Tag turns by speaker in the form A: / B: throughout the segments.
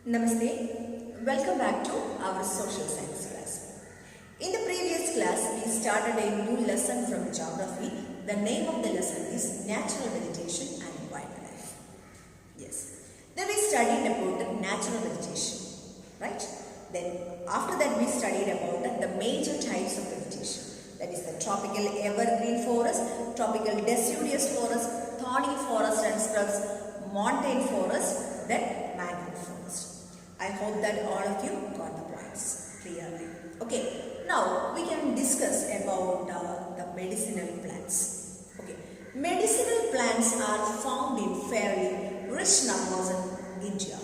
A: Namaste. Welcome back to our social science class. In the previous class, we started a new lesson from geography. The name of the lesson is Natural Vegetation and Wildlife. Yes. Then we studied about natural vegetation, right? Then after that, we studied about the major types of vegetation. That is the tropical evergreen forest, tropical deciduous forest, thorny forest and scrubs, montane forest, then mangrove forest. I hope that all of you got the points clearly. Okay, now we can discuss about the medicinal plants. Okay, medicinal plants are found in fairly rich numbers in India.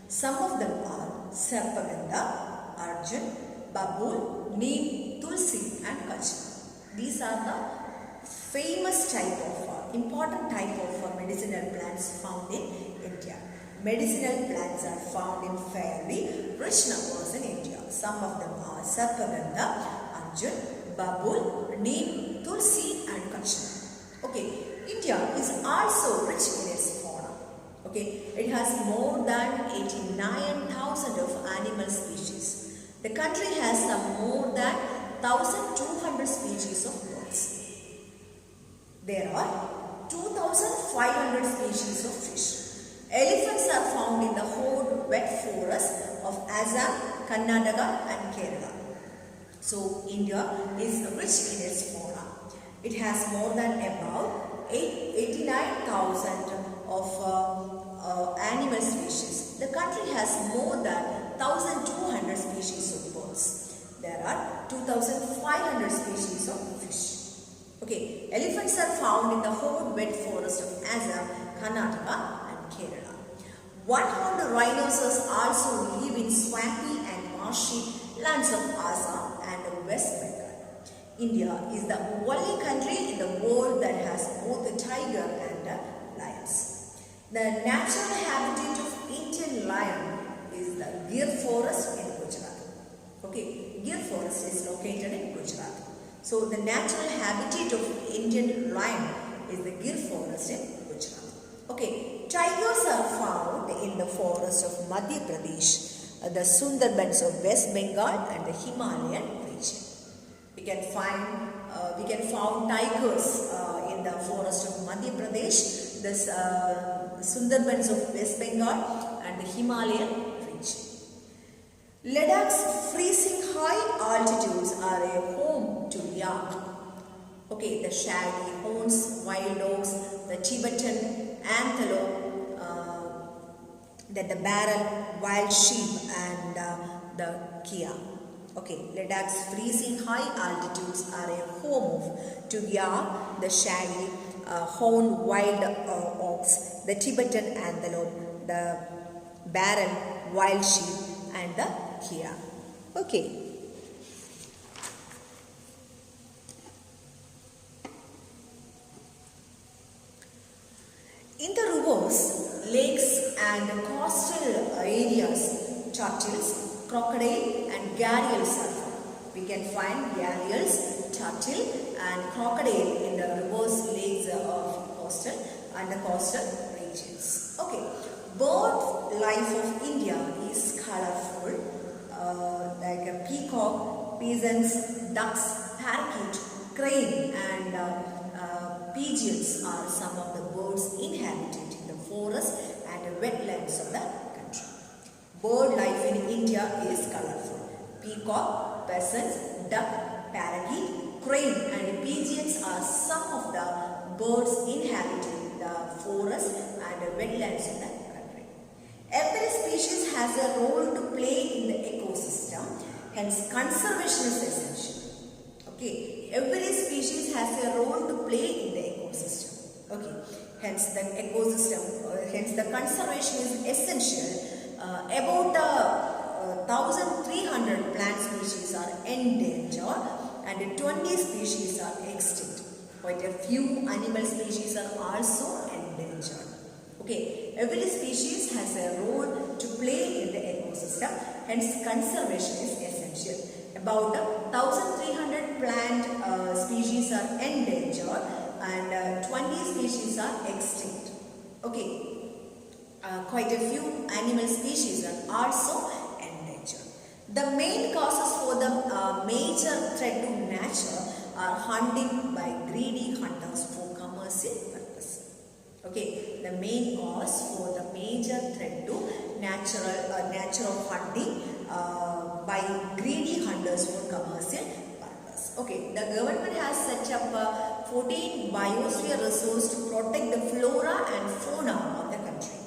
A: Some of them are Sarpagandha, Arjun, Babul, Neem, Tulsi and Kachna. These are the famous type of, important type of medicinal plants found in India. Medicinal plants are found in fairly rich numbers in India. Some of them are Sarpagandha, Arjun, Babul, Neem, Tulsi and Kachna. Okay, India is also rich in its fauna. Okay, it has more than 89,000 of animal species. The country has some more than 1,200 species of birds. There are 2,500 species of fish. Elephants are found in the whole wet forest of Assam, Karnataka and Kerala. So, India is rich in its fauna. It has more than about 89,000 of animal species. The country has more than 1,200 species of birds. There are 2,500 species of fish. Okay, elephants are found in the whole wet forest of Assam, Karnataka and Kerala. One-horned rhinoceros also live in swampy and marshy lands of Assam and West Bengal. India is the only country in the world that has both a tiger and lions. The natural habitat of Indian lion is the Gir forest in Gujarat. Okay, Gir forest is located in Gujarat. So the natural habitat of Indian lion is the Gir forest in Gujarat. Okay, tigers are found in the forest of Madhya Pradesh, the Sundarbans of West Bengal and the Himalayan region. We can find tigers in the forest of Madhya Pradesh, the Sundarbans of West Bengal and the Himalayan region. Ladakh's freezing high altitudes are a home to yak. Okay, the shaggy horns, wild dogs, the Tibetan antelope, then the barrel, wild sheep and the kia. Okay, Ladakh's freezing high altitudes are a home to yak, the shaggy horned wild ox, the Tibetan antelope, the barrel, wild sheep and the kia. Okay. In the rivers, lakes and coastal areas, turtles, crocodile and gharials are found. We can find gharials, turtle and crocodile in the rivers, lakes of coastal and the coastal regions. Okay, bird life of India is colorful, like a peacock, pigeons, ducks, parakeet, crane and pigeons are some of the birds inhabited in the forest and wetlands of the country. Bird life in India is colorful. Peacock, pheasants, duck, parakeet, crane and pigeons are some of the birds inhabiting the forest and wetlands of the country. Every species has a role to play in the ecosystem, hence conservation is essential. Okay, every species has a role to play in the ecosystem. Okay, hence the ecosystem, hence the conservation is essential. About 1,300 plant species are endangered and 20 species are extinct. Quite a few animal species are also endangered. Okay, every species has a role to play in the ecosystem, hence conservation is essential. About 1,300 plant species are endangered and 20 species are extinct. Okay, quite a few animal species are also endangered. The main causes for the major threat to nature are hunting by greedy hunters for commercial purpose. Okay, the main cause for the major threat to natural hunting by greedy hunters for commercial purpose. Okay, the government has set up 14 biosphere reserves to protect the flora and fauna of the country.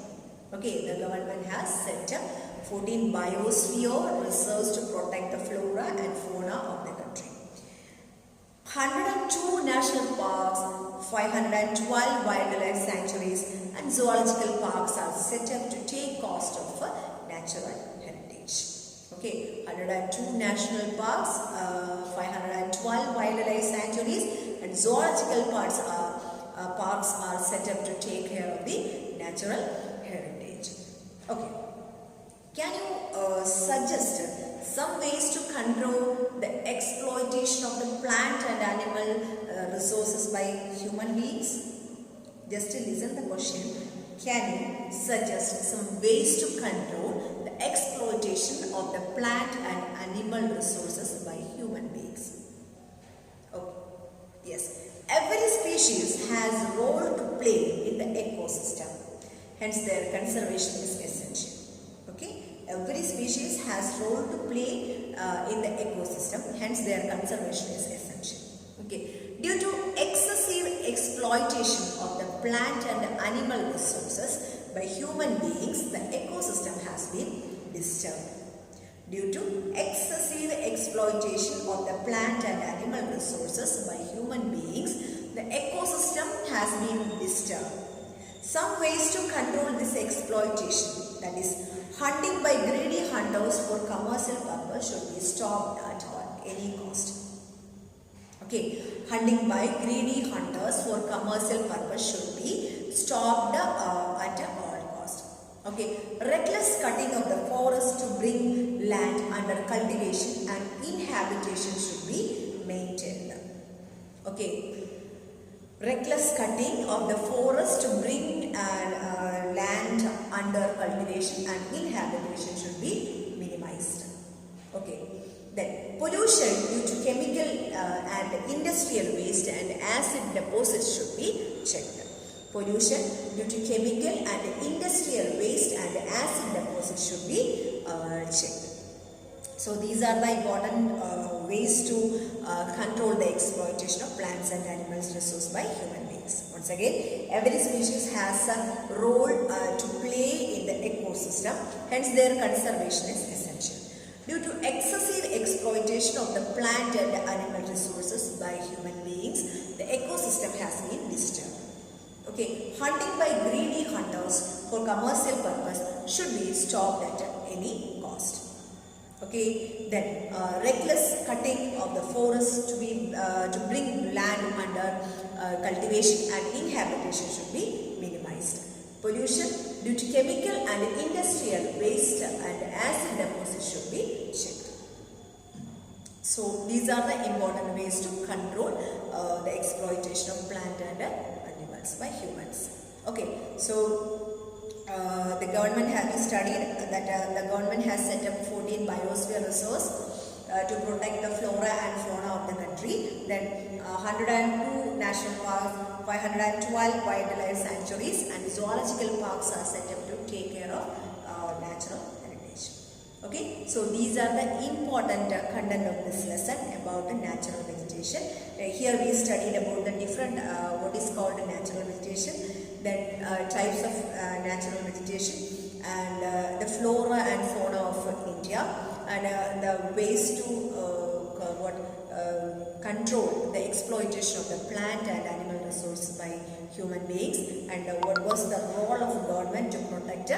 A: Okay, the government has set up 14 biosphere reserves to protect the flora and fauna of the country. 102 national parks, 512 wildlife sanctuaries and zoological parks are set up to take cost of natural heritage. Okay, 102 national parks, 512 wildlife sanctuaries and zoological parks are set up to take care of the natural heritage. Okay, can you suggest some ways to control the exploitation of the plant and animal resources by human beings? Just listen the question. Can you suggest some ways to control the exploitation of the plant and animal resources by human beings? Okay. Yes. Every species has a role to play in the ecosystem. Hence their conservation is essential. Okay. Every species has role to play in the ecosystem, hence their conservation is essential. Okay. Due to excessive exploitation of the plant and animal resources by human beings, the ecosystem has been disturbed. Due to excessive exploitation of the plant and animal resources by human beings, the ecosystem has been disturbed. Some ways to control this exploitation, that is, hunting by greedy hunters for commercial purpose, should be stopped at any cost. Okay, hunting by greedy hunters for commercial purpose should be stopped at all cost. Okay, reckless cutting of the forest to bring land under cultivation and inhabitation should be maintained. Okay. Reckless cutting of the forest to bring land under cultivation and inhabitation should be minimized. Okay. Then pollution due to chemical and industrial waste and acid deposits should be checked. Pollution due to chemical and industrial waste and acid deposits should be checked. So these are the important ways to control the exploitation of plants and animals resources by human beings. Once again, every species has a role to play in the ecosystem, hence their conservation is essential. Due to excessive exploitation of the plant and animal resources by human beings, the ecosystem has been disturbed. Okay, hunting by greedy hunters for commercial purpose should be stopped at any cost. Okay, then reckless cutting of the forest to bring land under cultivation and inhabitation should be minimized. Pollution due to chemical and industrial waste and acid deposits should be checked. So these are the important ways to control the exploitation of plant and animals by humans. Okay, so the government has studied that the government has set up 14 biosphere reserves to protect the flora and fauna of the country. Then 102 national parks, 512 wildlife sanctuaries and zoological parks are set up to take care of natural heritage. Okay, so these are the important content of this lesson about the natural vegetation. Here we studied about the different what is called natural vegetation, then types of natural vegetation and the flora and fauna of India and the ways to control the exploitation of the plant and animal resources by human beings and what was the role of government to protect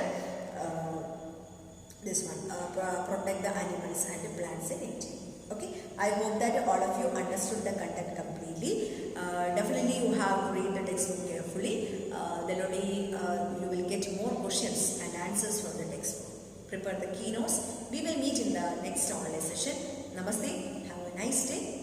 A: protect the animals and the plants in India. Okay, I hope that all of you understood the content completely. Definitely you have to read the textbook carefully. Then only you will get more questions and answers from the textbook. Prepare the keynotes. We will meet in the next online session. Namaste. Have a nice day.